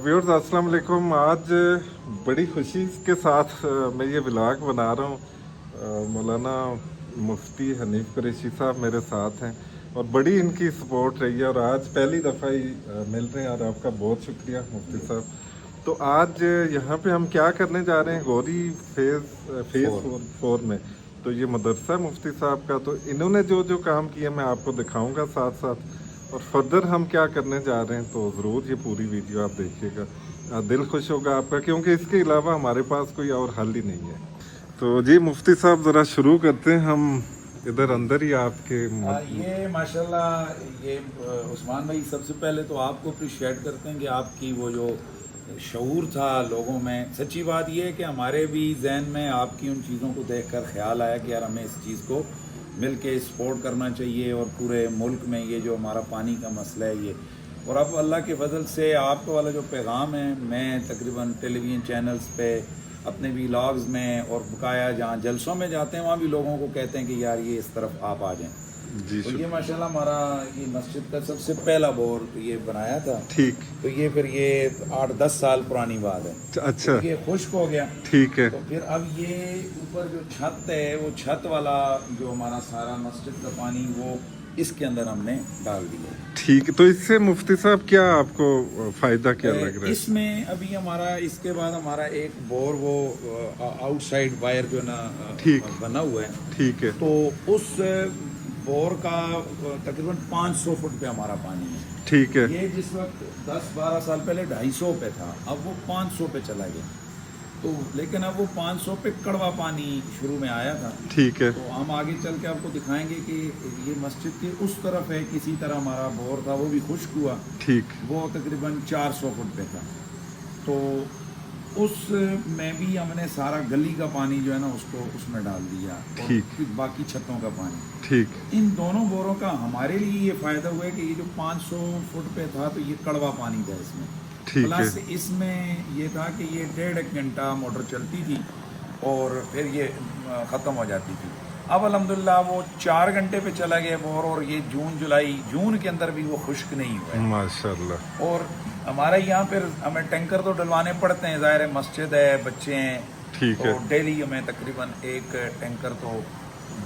Viewers अस्सलाम वालेकुम। आज बड़ी खुशी के साथ मैं ये व्लॉग बना रहा हूँ। मौलाना मुफ्ती हनीफ कुरैशी साहब मेरे साथ हैं और बड़ी इनकी सपोर्ट रही है और आज पहली दफ़ा ही मिल रहे हैं और आपका बहुत शुक्रिया मुफ्ती साहब। तो आज यहाँ पे हम क्या करने जा रहे हैं गौरी फेज़ 4 में। तो ये मदरसा मुफ्ती साहब का, तो इन्होंने जो जो काम किया मैं आपको दिखाऊंगा साथ साथ, और फर्दर हम क्या करने जा रहे हैं। तो ज़रूर ये पूरी वीडियो आप देखिएगा, दिल खुश होगा आपका, क्योंकि इसके अलावा हमारे पास कोई और हल ही नहीं है। तो जी मुफ्ती साहब ज़रा शुरू करते हैं हम इधर अंदर ही आपके ये माशाल्लाह ये उस्मान भाई, सबसे पहले तो आपको अप्रिशिएट करते हैं कि आपकी वो जो शऊर था लोगों में। सच्ची बात ये है कि हमारे भी जहन में आपकी उन चीज़ों को देखकर ख्याल आया कि यार हमें इस चीज़ को मिल के सपोर्ट करना चाहिए और पूरे मुल्क में ये जो हमारा पानी का मसला है ये। और अब अल्लाह के फजल से आपका वाला जो पैगाम है, मैं तकरीबन टेलीविज़न चैनल्स पे अपने व्लॉग्स में और बकाया जहाँ जलसों में जाते हैं वहाँ भी लोगों को कहते हैं कि यार ये इस तरफ आप आ जाएं। जी तो ये माशाल्लाह हमारा ये मस्जिद का सबसे पहला बोर ये बनाया था। ठीक। तो ये फिर ये 8-10 साल पुरानी बात है। अच्छा। तो ये खुश्क हो गया। ठीक है। तो फिर अब ये ऊपर जो छत है, वो छत वाला जो हमारा सारा मस्जिद का पानी वो इसके अंदर हमने डाल दिया। ठीक है। तो इससे मुफ्ती साहब क्या आपको फ़ायदा क्या लग रहा है? इसमें अभी हमारा इसके बाद हमारा एक बोर वो आउटसाइड वायर जो ना ठीक बना हुआ है। ठीक है। तो उस बोर का तकरीबन 500 फुट पे हमारा पानी है। ठीक है। ये जिस वक्त 10-12 साल पहले 250 पे था, अब वो 500 पे चला गया। तो लेकिन अब वो 500 पे कड़वा पानी शुरू में आया था। ठीक है। तो हम आगे चल के आपको दिखाएंगे कि ये मस्जिद के उस तरफ है, किसी तरह हमारा बोर था वो भी खुश्क हुआ। ठीक। वो तकरीबन 400 फुट पे था। तो उस में भी हमने सारा गली का पानी जो है ना उसको उसमें डाल दिया और बाकी छतों का पानी। ठीक। इन दोनों बोरों का हमारे लिए ये फायदा हुआ है कि ये जो 500 फुट पे था तो ये कड़वा पानी था इसमें। प्लस इसमें ये था कि ये 1.5 घंटा मोटर चलती थी और फिर ये ख़त्म हो जाती थी। अब अल्हम्दुलिल्लाह वो 4 घंटे पे चला गया बोर, और ये जून के अंदर भी वो खुश्क नहीं हुआ है माशाल्लाह। और हमारे यहाँ फिर हमें टैंकर तो डलवाने पड़ते हैं, ज़ाहिर है मस्जिद है, बच्चे हैं। ठीक है। तो डेली हमें तकरीबन एक टैंकर तो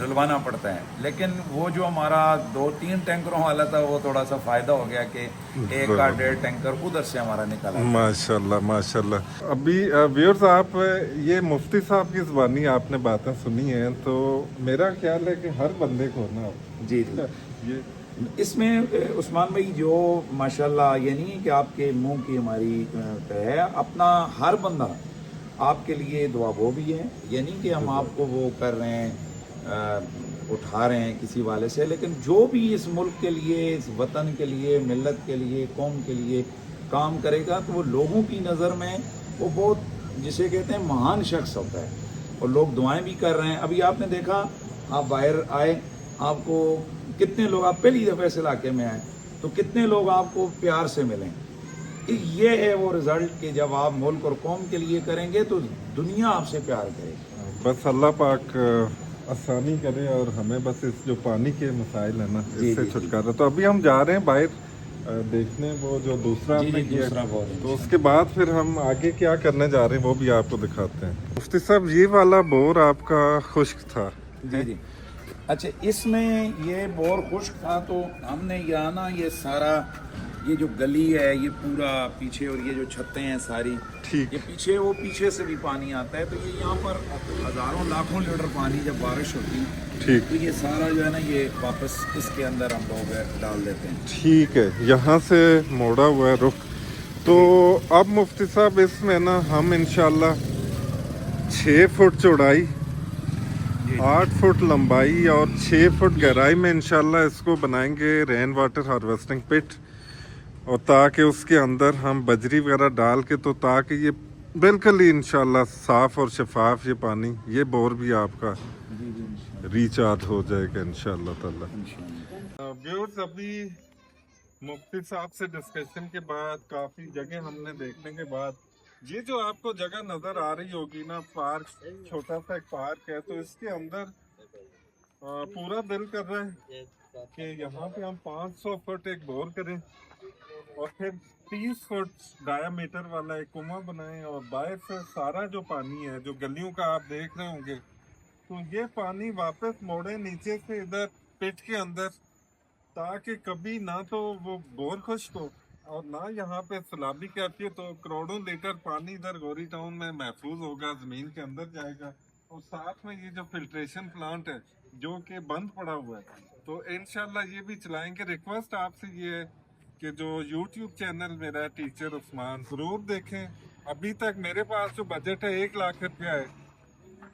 डलवाना पड़ता है। लेकिन वो जो हमारा 2-3 टैंकरों वाला था वो थोड़ा सा फ़ायदा हो गया कि 1-1.5 टैंकर उधर से हमारा निकला। माशाल्लाह माशाल्लाह। अभी व्यूअर्स आप ये मुफ्ती साहब की ज़बानी आपने बातें सुनी हैं, तो मेरा ख्याल है कि हर बंदे को ना जी ये इसमें उस्मान भाई जो माशाल्लाह ये नहीं है कि आपके मुंह की हमारी है, अपना हर बंदा आपके लिए दुआ वो भी है। ये नहीं कि हम आपको वो कर रहे हैं उठा रहे हैं किसी वाले से, लेकिन जो भी इस मुल्क के लिए, इस वतन के लिए, मिल्लत के लिए, कौम के लिए काम करेगा तो वो लोगों की नज़र में वो बहुत, जिसे कहते हैं, महान शख्स होता है और लोग दुआएं भी कर रहे हैं। अभी आपने देखा, आप बाहर आए, आपको कितने लोग, आप पहली दफ़े इस इलाके में आए तो कितने लोग आपको प्यार से मिलें। ये है वो रिज़ल्ट कि जब आप मुल्क और कौम के लिए करेंगे तो दुनिया आपसे प्यार करेगी। बस अल्लाह पाक आसानी करे और हमें बस इस जो पानी के मसाइल है ना इससे छुटकारा। तो अभी हम जा रहे हैं बाहर देखने वो जो दूसरा आपने किया, तो उसके बाद फिर हम आगे क्या करने जा रहे हैं वो भी आपको दिखाते हैं। मुफ्ती साहब ये वाला बोर आपका खुश्क था? जी। अच्छा, इसमें ये बोर खुश्क था तो हमने यहाँ ना ये सारा ये जो गली है ये पूरा पीछे और ये जो छतें हैं सारी, ठीक, ये पीछे वो पीछे से भी पानी आता है। तो ये यहाँ पर हज़ारों लाखों लीटर पानी जब बारिश होती है, ठीक, तो ये सारा जो है ना ये वापस इसके अंदर हम लोग डाल देते हैं। ठीक है। यहाँ से मोड़ा हुआ है रुख। तो अब मुफ्ती साहब इसमें ना हम इंशाल्लाह 6 फुट चौड़ाई, 8 फुट लंबाई और 6 फुट गहराई में इंशाल्लाह इसको बनाएंगे रेन वाटर हार्वेस्टिंग पिट, और ताकि उसके अंदर हम बजरी वगैरह डाल के, तो ताकि ये बिल्कुल ही इंशाल्लाह साफ़ और शफाफ ये पानी, ये बोर भी आपका रिचार्ज हो जाएगा इंशाल्लाह ताला। व्यूअर्स अभी मुफ्ती साहब से डिस्कशन के बाद, काफ़ी जगह हमने देखने के बाद, ये जो आपको जगह नज़र आ रही होगी ना, पार्क, छोटा सा एक पार्क है, तो इसके अंदर पूरा दिल कर रहा है कि यहाँ पे हम 500 फुट एक बोर करें और फिर 30 फुट डायामीटर वाला एक कुआं बनाएं और बाहर से सारा जो पानी है जो गलियों का आप देख रहे होंगे, तो ये पानी वापस मोड़े नीचे से इधर पिट के अंदर, ताकि कभी ना तो वो बोर खुश्क हो और ना यहाँ पे सैलाबी कहती है, तो करोड़ों लीटर पानी इधर गौरी टाउन में महफूज होगा, जमीन के अंदर जाएगा। और साथ में ये जो फिल्ट्रेशन प्लांट है जो कि बंद पड़ा हुआ है, तो इंशाल्लाह ये भी चलाएंगे। रिक्वेस्ट आपसे ये है कि जो यूट्यूब चैनल मेरा है टीचर उस्मान, जरूर देखें। अभी तक मेरे पास जो बजट है 1 लाख रुपया है।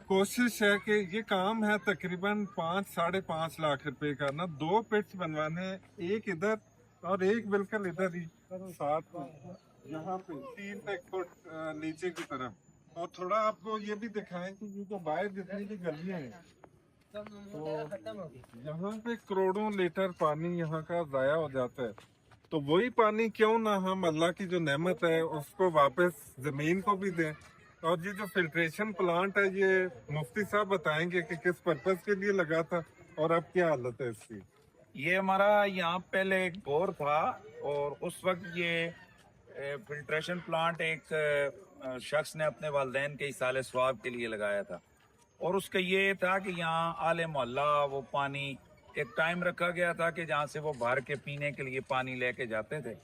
कोशिश है कि ये काम है तकरीबन 5-5.5 लाख रुपए का ना, 2 पिट्स बनवाने हैं, एक इधर और एक बिल्कुल इधर ही साथ में, यहाँ पे 3 फुट नीचे की तरफ। और थोड़ा आपको ये भी दिखाएं कि ये जो बाहर जितनी भी गलियां हैं, तो यहाँ पे करोड़ों लीटर पानी यहाँ का जाया हो जाता है। तो वही पानी क्यों ना हम अल्लाह की जो नेमत है उसको वापस जमीन को भी दें। और ये जो फिल्ट्रेशन प्लांट है ये मुफ्ती साहब बताएंगे कि किस पर्पस के लिए लगा था और अब क्या हालत है इसकी। ये हमारा यहाँ पहले एक बोर था, और उस वक्त ये फिल्ट्रेशन प्लांट एक शख्स ने अपने वालिदैन के इसाले स्वाब के लिए लगाया था। और उसका ये था कि यहाँ आले मोहल्ला वो पानी एक टाइम रखा गया था कि जहाँ से वो भर के पीने के लिए पानी लेके जाते थे,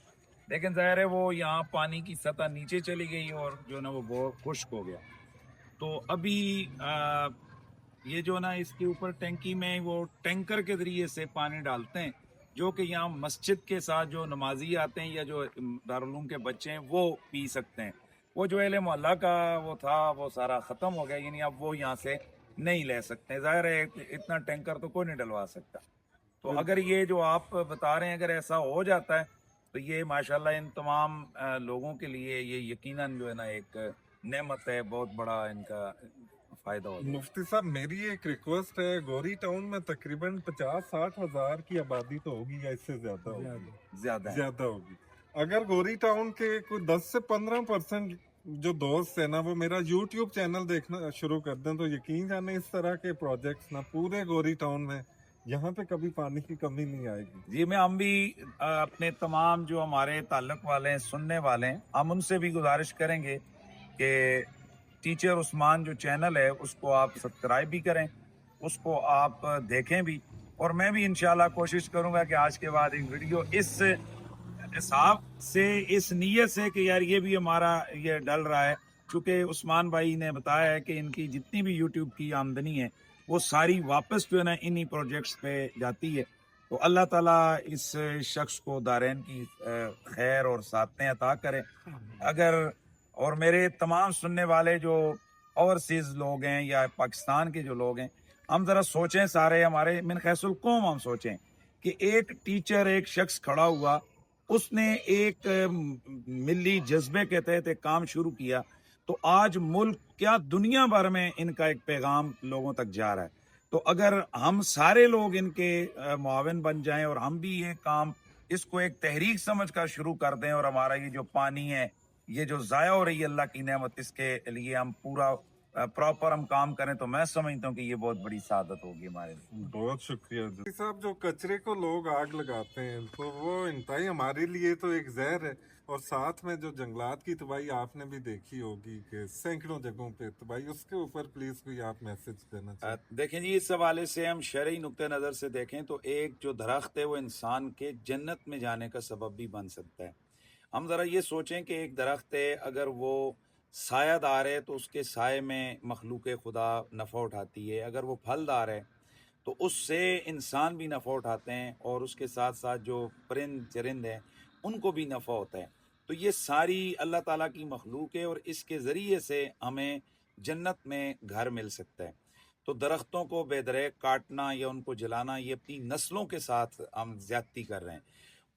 लेकिन ज़ाहिर है वो यहाँ पानी की सतह नीचे चली गई और जो ना वो बहुत खुश्क हो गया। तो अभी ये जो ना इसके ऊपर टैंकी में वो टैंकर के ज़रिए से पानी डालते हैं, जो कि यहाँ मस्जिद के साथ जो नमाजी आते हैं या जो दारुल उलूम के बच्चे हैं वो पी सकते हैं। वो जो अहले मोहल्ला का वो था वो सारा ख़त्म हो गया, यानी अब वो यहाँ से नहीं ले सकते। ज़ाहिर है इतना टैंकर तो कोई नहीं डलवा सकता। तो अगर ये जो आप बता रहे हैं अगर ऐसा हो जाता है तो ये माशाल्लाह इन तमाम लोगों के लिए ये यकीनन जो है ना एक नेमत है, बहुत बड़ा इनका फायदा होगा। मुफ्ती साहब मेरी एक रिक्वेस्ट है, गौरी टाउन में तकरीबन 50-60 हजार की आबादी तो होगी या इससे ज्यादा होगी? ज्यादा है। ज्यादा होगी। अगर गौरी टाउन के कोई 10 से 15% जो दोस्त है ना वो मेरा यूट्यूब चैनल देखना शुरू कर दें, तो यकीन जाने इस तरह के प्रोजेक्ट्स ना पूरे गौरी टाउन में यहाँ पे कभी पानी की कमी नहीं आएगी। जी, मैं हम भी अपने तमाम जो हमारे ताल्लुक वाले हैं, सुनने वाले हैं, हम उनसे भी गुजारिश करेंगे कि टीचर उस्मान जो चैनल है उसको आप सब्सक्राइब भी करें, उसको आप देखें भी। और मैं भी इंशाल्लाह कोशिश करूंगा कि आज के बाद एक वीडियो इस हिसाब से, इस नीयत से कि यार ये भी हमारा ये डल रहा है, चूँकि उस्मान भाई ने बताया है कि इनकी जितनी भी यूट्यूब की आमदनी है वो सारी वापस जो है ना इन्हीं प्रोजेक्ट्स पे जाती है। तो अल्लाह ताला इस शख्स को दारैन की खैर और साथें अता करे। अगर और मेरे तमाम सुनने वाले जो ओवरसीज लोग हैं या पाकिस्तान के जो लोग हैं, हम ज़रा सोचें, सारे हमारे मिन खैसुल कौम हम सोचें कि एक टीचर, एक शख्स खड़ा हुआ, उसने एक मिली जज्बे के तहत एक काम शुरू किया, तो आज मुल्क क्या दुनिया भर में इनका एक पैगाम लोगों तक जा रहा है। तो अगर हम सारे लोग इनके मुआविन बन जाएं और हम भी ये काम इसको एक तहरीक समझ कर शुरू कर दें, और हमारा ये जो पानी है ये जो ज़ाया हो रही है अल्लाह की नेमत, इसके लिए हम पूरा प्रॉपर हम काम करें, तो मैं समझता हूँ कि ये बहुत बड़ी सादत होगी हमारे लिए। बहुत शुक्रिया जी साहब। जो कचरे को लोग आग लगाते हैं तो वो इंतहाई हमारे लिए तो एक जहर है, और साथ में जो जंगलात की तबाही आपने भी देखी होगी कि सैकड़ों जगहों पे तबाही, उसके ऊपर प्लीज कोई आप मैसेज देना चाहिए। देखें जी, इस हवाले से हम शरई नुक्ते नज़र से देखें तो एक जो दरख्त है वो इंसान के जन्नत में जाने का सबब भी बन सकता है। हम ज़रा ये सोचें कि एक दरख्त है, अगर वो सायादार है तो उसके साय में मखलूक खुदा नफ़ा उठाती है, अगर वो फलदार है तो उससे इंसान भी नफ़ा उठाते हैं, और उसके साथ साथ जो परिंद चरिंद हैं उनको भी नफ़ा होता है। तो ये सारी अल्लाह ताला की मखलूक है, और इसके ज़रिए से हमें जन्नत में घर मिल सकता है। तो दरख्तों को बेदरे काटना या उनको जलाना, ये अपनी नस्लों के साथ हम ज़्यादती कर रहे हैं।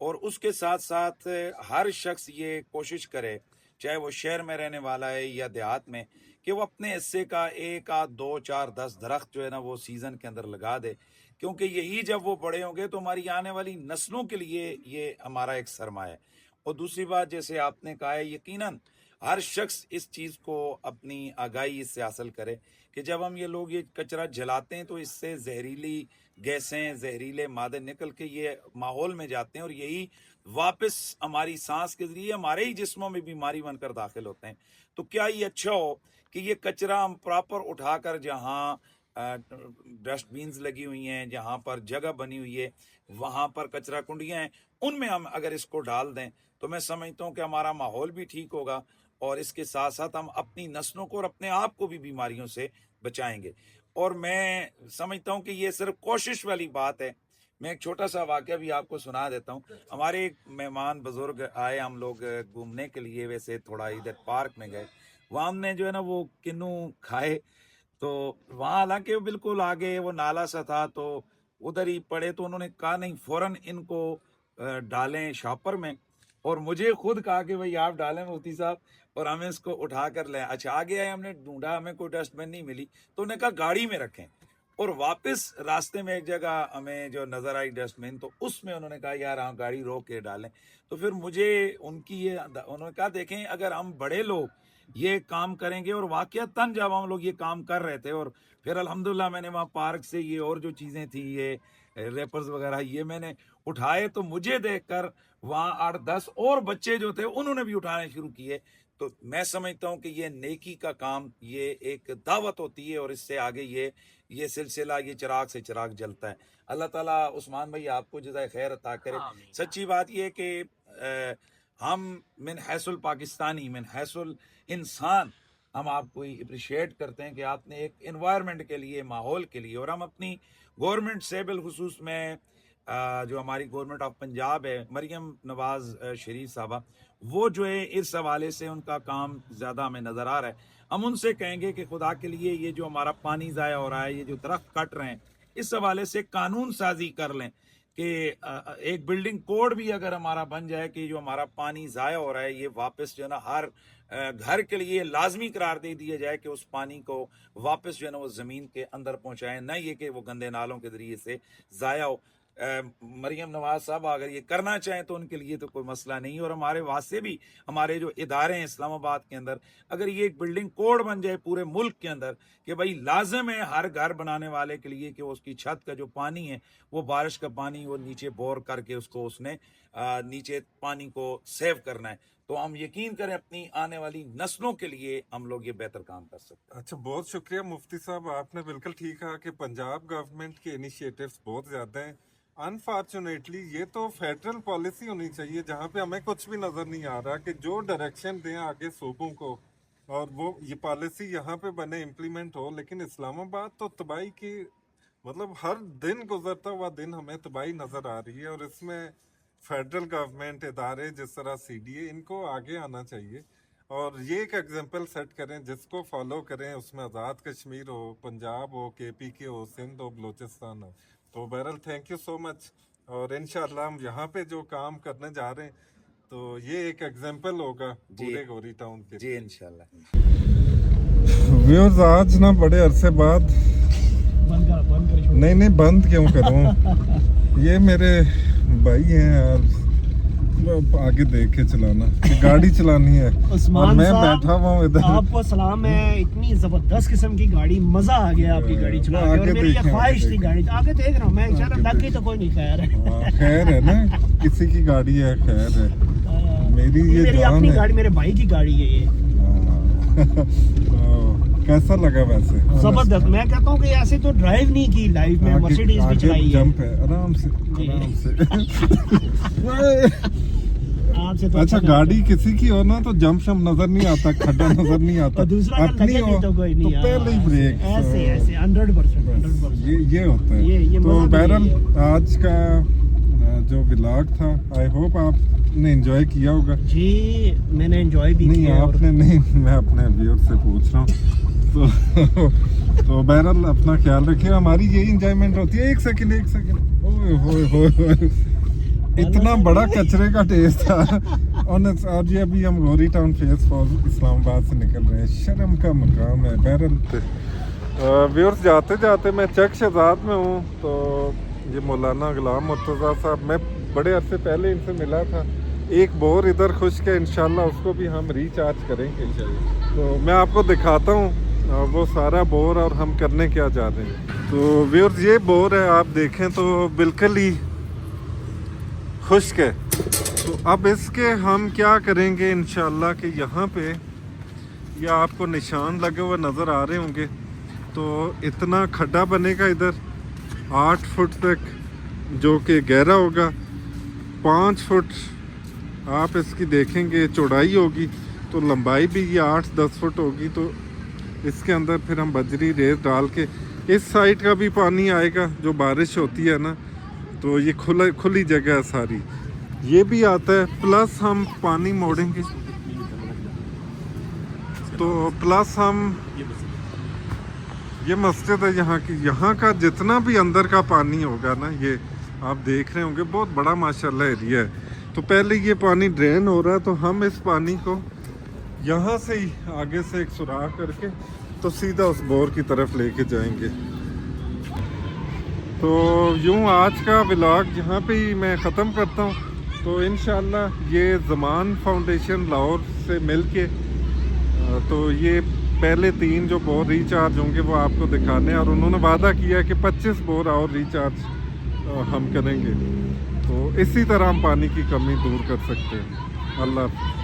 और उसके साथ साथ हर शख्स ये कोशिश करे, चाहे वो शहर में रहने वाला है या देहात में, कि वो अपने हिस्से का 1 आध 2 4 10 दरख्त जो है ना वो सीज़न के अंदर लगा दे, क्योंकि यही जब वो बड़े होंगे तो हमारी आने वाली नस्लों के लिए ये हमारा एक सरमाया है। और दूसरी बात, जैसे आपने कहा है, यकीनन ہر شخص اس چیز کو اپنی آگاہی اس سے حاصل کرے کہ جب ہم یہ لوگ یہ کچرا جلاتے ہیں تو اس سے زہریلی گیسیں زہریلے مادے نکل کے یہ ماحول میں جاتے ہیں اور یہی واپس ہماری سانس کے ذریعے ہمارے ہی جسموں میں بیماری بن کر داخل ہوتے ہیں. تو کیا یہ اچھا ہو کہ یہ کچرا ہم پراپر اٹھا کر جہاں ڈسٹ بینز لگی ہوئی ہیں, جہاں پر جگہ بنی ہوئی ہے, وہاں پر کچرا کنڈیاں ہیں, ان میں ہم اگر اس کو ڈال دیں تو میں سمجھتا ہوں کہ ہمارا ماحول بھی ٹھیک ہوگا اور اس کے ساتھ ساتھ ہم اپنی نسلوں کو اور اپنے آپ کو بھی بیماریوں سے بچائیں گے. اور میں سمجھتا ہوں کہ یہ صرف کوشش والی بات ہے. میں ایک چھوٹا سا واقعہ بھی آپ کو سنا دیتا ہوں. ہمارے ایک مہمان بزرگ آئے, ہم لوگ گھومنے کے لیے ویسے تھوڑا ادھر پارک میں گئے, وہاں ہم نے جو ہے نا وہ کنو کھائے, تو وہاں حالانکہ وہ بالکل آگے وہ نالا سا تھا تو ادھر ہی پڑے, تو انہوں نے کہا نہیں فوراً ان کو ڈالیں شاپر میں, اور مجھے خود کہا کہ بھائی آپ ڈالیں مفتی صاحب اور ہمیں اس کو اٹھا کر لیں. اچھا آگے آئے, ہم نے ڈھونڈا, ہمیں کوئی ڈسٹ بن نہیں ملی, تو انہوں نے کہا گاڑی میں رکھیں, اور واپس راستے میں ایک جگہ ہمیں جو نظر آئی ڈسٹ بن, تو اس میں انہوں نے کہا یار ہاں گاڑی روک کے ڈالیں. تو پھر مجھے ان کی یہ انہوں نے کہا دیکھیں اگر ہم بڑے لوگ یہ کام کریں گے, اور واقعتاً جب ہم لوگ یہ کام کر رہے تھے, اور پھر الحمدللہ میں نے وہاں پارک سے یہ اور جو چیزیں تھیں یہ ریپرز وغیرہ یہ میں نے اٹھائے, تو مجھے دیکھ کر وہاں 8-10 اور بچے جو تھے انہوں نے بھی اٹھانے شروع کیے. تو میں سمجھتا ہوں کہ یہ نیکی کا کام یہ ایک دعوت ہوتی ہے, اور اس سے آگے یہ سلسلہ یہ چراغ سے چراغ جلتا ہے. اللہ تعالیٰ عثمان بھائی آپ کو جزائے خیر عطا کرے. سچی بات یہ ہے کہ ہم من حیث الپاکستانی من حیث الانسان ہم آپ کو اپریشیٹ کرتے ہیں کہ آپ نے ایک انوائرمنٹ کے لیے, ماحول کے لیے, اور ہم اپنی گورنمنٹ سے بالخصوص میں جو ہماری گورنمنٹ آف پنجاب ہے, مریم نواز شریف صاحبہ, وہ جو ہے اس حوالے سے ان کا کام زیادہ ہمیں نظر آ رہا ہے. ہم ان سے کہیں گے کہ خدا کے لیے یہ جو ہمارا پانی ضائع ہو رہا ہے, یہ جو درخت کٹ رہے ہیں, اس حوالے سے قانون سازی کر لیں کہ ایک بلڈنگ کوڈ بھی اگر ہمارا بن جائے کہ جو ہمارا پانی ضائع ہو رہا ہے یہ واپس جو ہے نا ہر گھر کے لیے لازمی قرار دے دیا جائے کہ اس پانی کو واپس جو ہے نا وہ زمین کے اندر پہنچائیں, نہ یہ کہ وہ گندے نالوں کے ذریعے سے ضائع ہو. مریم نواز صاحب اگر یہ کرنا چاہیں تو ان کے لیے تو کوئی مسئلہ نہیں, اور ہمارے واسطے بھی ہمارے جو ادارے ہیں اسلام آباد کے اندر, اگر یہ ایک بلڈنگ کوڈ بن جائے پورے ملک کے اندر کہ بھائی لازم ہے ہر گھر بنانے والے کے لیے کہ اس کی چھت کا جو پانی ہے وہ بارش کا پانی وہ نیچے بور کر کے اس نے نیچے پانی کو سیو کرنا ہے, تو ہم یقین کریں اپنی آنے والی نسلوں کے لیے ہم لوگ یہ بہتر کام کر سکتے ہیں. اچھا بہت شکریہ مفتی صاحب, آپ نے بالکل ٹھیک کہا کہ پنجاب گورنمنٹ کے انیشیٹوز بہت زیادہ ہیں. انفارچونیٹلی یہ تو فیڈرل پالیسی ہونی چاہیے جہاں پہ ہمیں کچھ بھی نظر نہیں آ رہا کہ جو ڈائریکشن دیں آگے صوبوں کو, اور وہ یہ پالیسی یہاں پہ بنے امپلیمنٹ ہو. لیکن اسلام آباد تو تباہی کی مطلب ہر دن گزرتا ہوا دن ہمیں تباہی نظر آ رہی ہے, اور اس میں فیڈرل گورنمنٹ ادارے جس طرح CDA ان کو آگے آنا چاہیے اور یہ ایک ایگزامپل سیٹ کریں جس کو فالو کریں. اس میں آزاد کشمیر ہو, پنجاب ہو, KPK ہو, سندھ ہو, بلوچستان ہو. تو بہرحال تھینک یو سو مچ, اور انشاءاللہ ہم یہاں پہ جو کام کرنے جا رہے ہیں تو یہ ایک ایگزامپل ہوگا پورے گوری ٹاؤن کے. جی انشاءاللہ. ویورز آج نا بڑے عرصے بعد نہیں بند کیوں کروں, یہ میرے بھائی ہیں اور آگے دیکھ کے چلانا, گاڑی چلانی ہے اور میں بیٹھا ہوا ہوں ادھر. آپ کو سلام ہے, اتنی زبردست قسم کی گاڑی, مزہ آ گیا آپ کی گاڑی چلا کے, اور میری یہ خواہش تھی گاڑی آگے دیکھ رہا ہوں میں, انشاءاللہ لگ گئی تو کوئی نہیں, خیر ہے, خیر ہے نا, کسی کی گاڑی ہے, خیر ہے. میری یہ جان اپنی ہے, گاڑی میرے بھائی کی گاڑی ہے یہ. کیسا لگا ویسے؟ زبردست. میں کہتا ہوں کہ ایسے تو ڈرائیو نہیں کی لائف میں, مرسیڈیز بھی چلائی ہے. جمپ ہے آرام سے آرام سے. اچھا گاڑی کسی کی ہو نا تو جمپ شم نظر نہیں آتا, کھڈا نظر نہیں آتا, اپنی ہو تو پہلے ہی بریک. ایسے ایسے 100% یہ ہوتا ہے. تو بہرحال آج کا جو ولاگ تھا آئی ہوپ آپ نے انجوائے کیا ہوگا. جی میں نے انجوائے بھی نہیں کیا. آپ نے نہیں, میں اپنے ویور سے پوچھ رہا ہوں. تو بہرحال اپنا خیال رکھیں, ہماری یہی انجوائمنٹ ہوتی ہے. ایک سیکنڈ اوئے ہوئے ہوئے اتنا بڑا کچرے کا ٹیسٹ تھا. اور یہ ابھی ہم گوری ٹاؤن فیس فال اسلام آباد سے نکل رہے ہیں, شرم کا مقام ہے. بہرحال ویورز جاتے جاتے میں چک شہزاد میں ہوں, تو یہ مولانا غلام مرتضیٰ صاحب, میں بڑے عرصے پہلے ان سے ملا تھا, एक बोर इधर खुश्क है, इंशाल्लाह उसको भी हम रिचार्ज करेंगे। तो मैं आपको दिखाता हूँ वो सारा बोर और हम करने क्या जा रहे हैं। तो व्यूअर्स ये बोर है, आप देखें तो बिल्कुल ही खुश्क है। तो अब इसके हम क्या करेंगे इंशाल्लाह कि यहाँ पे ये आपको निशान लगे हुए नज़र आ रहे होंगे। तो इतना खड्डा बनेगा इधर 8 फुट तक, जो कि गहरा होगा। 5 फुट आप इसकी देखेंगे चौड़ाई होगी, तो लंबाई भी ये 8-10 फुट होगी। तो इसके अंदर फिर हम बजरी रेत डाल के, इस साइड का भी पानी आएगा जो बारिश होती है ना, तो ये खुली जगह है सारी, ये भी आता है। प्लस हम पानी मोड़ेंगे, तो प्लस हम ये मस्जिद है यहाँ की, यहाँ का जितना भी अंदर का पानी होगा ना, ये आप देख रहे होंगे बहुत बड़ा माशाल्लाह एरिया है। तो पहले ये पानी ड्रेन हो रहा है, तो हम इस पानी को यहाँ से ही आगे से एक सुराख करके तो सीधा उस बोर की तरफ लेके जाएंगे। तो यूँ आज का व्लॉग यहाँ पे ही मैं ख़त्म करता हूँ। तो इंशाल्लाह ये ज़मान फाउंडेशन लाहौर से मिलके तो ये पहले 3 जो बोर रिचार्ज होंगे वो आपको दिखाने, और उन्होंने वादा किया कि 25 बोर और रिचार्ज हम करेंगे। तो इसी तरह हम पानी की कमी दूर कर सकते हैं। अल्लाह हाफ़िज़।